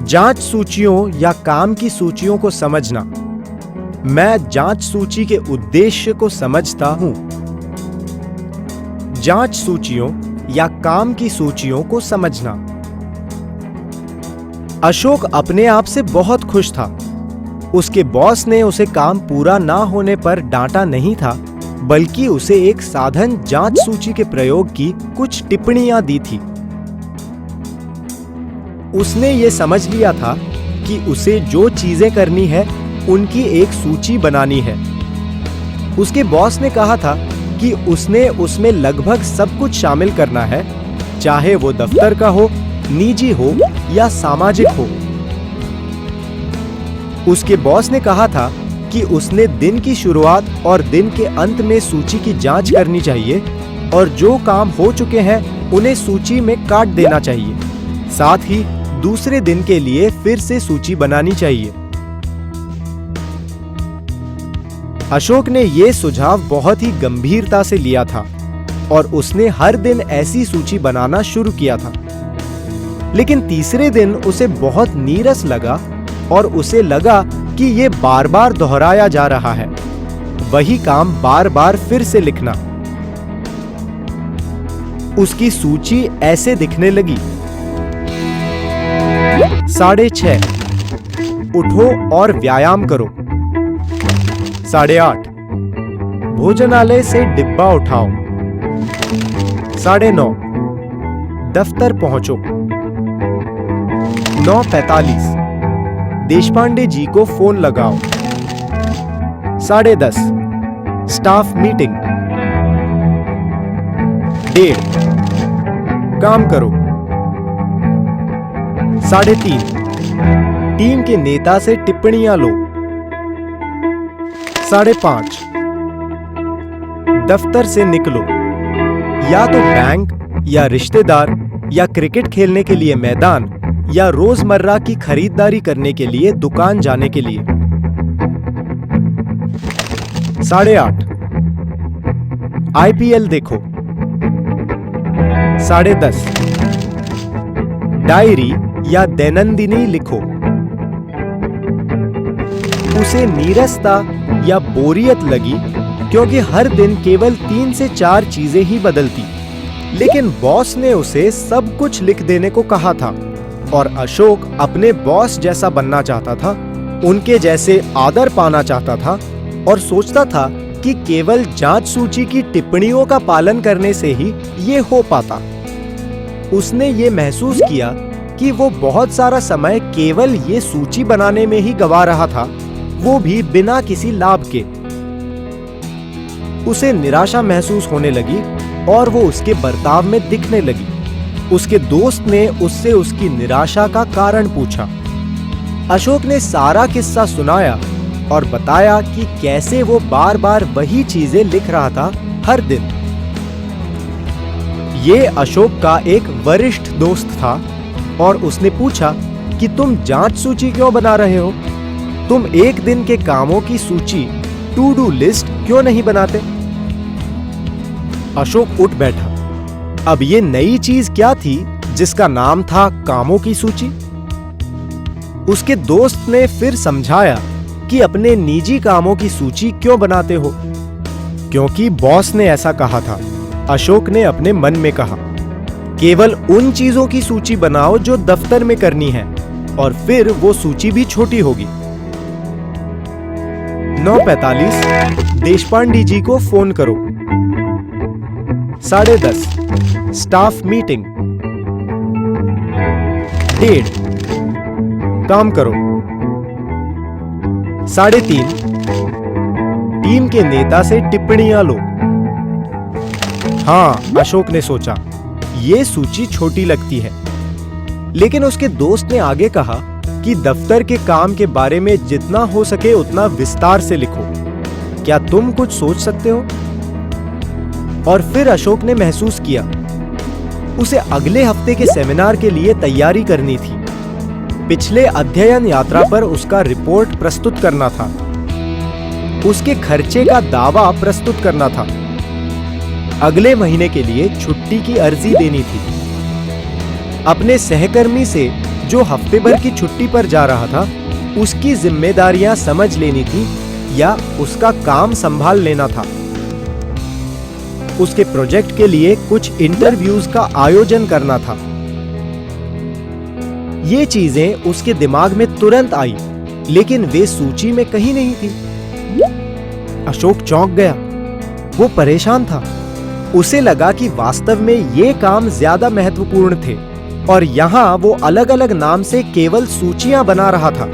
जांच सूचियों या काम की सूचियों को समझना। मैं जांच सूची के उद्देश्य को समझता हूं। जांच सूचियों या काम की सूचियों को समझना। अशोक अपने आप से बहुत खुश था। उसके बॉस ने उसे काम पूरा ना होने पर डांटा नहीं था, बल्कि उसे एक साधन जांच सूची के प्रयोग की कुछ टिप्पणियां दी थी। उसने ये समझ लिया था कि उसे जो चीजें करनी है उनकी एक सूची बनानी है। उसके बॉस ने कहा था कि उसने उसमें लगभग सब कुछ शामिल करना है, चाहे वो दफ्तर का हो, निजी हो या सामाजिक हो। उसके बॉस ने कहा था कि उसने दिन की शुरुआत और दिन के अंत में सूची की जांच करनी चाहिए और जो काम हो चुके हैं उन्हें सूची में काट देना चाहिए। साथ ही दूसरे दिन के लिए फिर से सूची बनानी चाहिए। अशोक ने यह सुझाव बहुत ही गंभीरता से लिया था और उसने हर दिन ऐसी सूची बनाना शुरू किया था। लेकिन तीसरे दिन उसे बहुत नीरस लगा और उसे लगा कि यह बार-बार दोहराया जा रहा है, वही काम बार-बार फिर से लिखना। उसकी सूची ऐसे दिखने लगी। 6:30 उठो और व्यायाम करो। 8:30 भोजनालय से डिब्बा उठाओ। 9:30 दफ्तर पहुंचो। 9:45 देशपांडे जी को फोन लगाओ। 10:30 स्टाफ मीटिंग। 1:30 काम करो। 3:30 टीम के नेता से टिप्पणियां लो। 5:30 दफ्तर से निकलो, या तो बैंक या रिश्तेदार या क्रिकेट खेलने के लिए मैदान या रोजमर्रा की खरीदारी करने के लिए दुकान जाने के लिए। 8:30 IPL देखो। 10:30 डायरी या दैनंदिनी लिखो। उसे नीरसता या बोरियत लगी क्योंकि हर दिन केवल 3 से 4 चीजें ही बदलती, लेकिन बॉस ने उसे सब कुछ लिख देने को कहा था और अशोक अपने बॉस जैसा बनना चाहता था, उनके जैसे आदर पाना चाहता था और सोचता था कि केवल जांच सूची की टिप्पणियों का पालन करने से ही ये हो पाता। उसने ये महसूस किया कि वो बहुत सारा समय केवल ये सूची बनाने में ही गवा रहा था, वो भी बिना किसी लाभ के। उसे निराशा महसूस होने लगी और वो उसके बर्ताव में दिखने लगी। उसके दोस्त ने उससे उसकी निराशा का कारण पूछा। अशोक ने सारा किस्सा सुनाया और बताया कि कैसे वो बार-बार वही चीजें लिख रहा था हर दिन। ये अशोक का एक वरिष्ठ दोस्त था और उसने पूछा कि तुम जांच सूची क्यों बना रहे हो? तुम एक दिन के कामों की सूची, टू डू लिस्ट क्यों नहीं बनाते? अशोक उठ बैठा। अब ये नई चीज क्या थी जिसका नाम था कामों की सूची? उसके दोस्त ने फिर समझाया कि अपने निजी कामों की सूची क्यों बनाते हो? क्योंकि बॉस ने ऐसा कहा था। अशोक ने अपने मन में कहा, केवल उन चीजों की सूची बनाओ जो दफ्तर में करनी है और फिर वो सूची भी छोटी होगी। 9:45 देशपांडे जी को फोन करो। 10:30 स्टाफ मीटिंग। 1:30 काम करो। 3:30 टीम के नेता से टिप्पणियां लो। हाँ, अशोक ने सोचा, ये सूची छोटी लगती है। लेकिन उसके दोस्त ने आगे कहा कि दफ्तर के काम के बारे में जितना हो सके उतना विस्तार से लिखो। क्या तुम कुछ सोच सकते हो? और फिर अशोक ने महसूस किया उसे अगले हफ्ते के सेमिनार के लिए तैयारी करनी थी। पिछले अध्ययन यात्रा पर उसका रिपोर्ट प्रस्तुत करना था। उसके खर्चे का दावा प्रस्तुत करना था। अगले महीने के लिए छुट्टी की अर्जी देनी थी। अपने सहकर्मी से जो हफ्ते भर की छुट्टी पर जा रहा था, उसकी जिम्मेदारियां समझ लेनी थी या उसका काम संभाल लेना था। उसके प्रोजेक्ट के लिए कुछ इंटरव्यूज का आयोजन करना था। ये चीजें उसके दिमाग में तुरंत आई, लेकिन वे सूची में कहीं नहीं थी। अशोक चौंक गया। वो परेशान था। उसे लगा कि वास्तव में ये काम ज्यादा महत्वपूर्ण थे और यहां वो अलग अलग नाम से केवल सूचियां बना रहा था।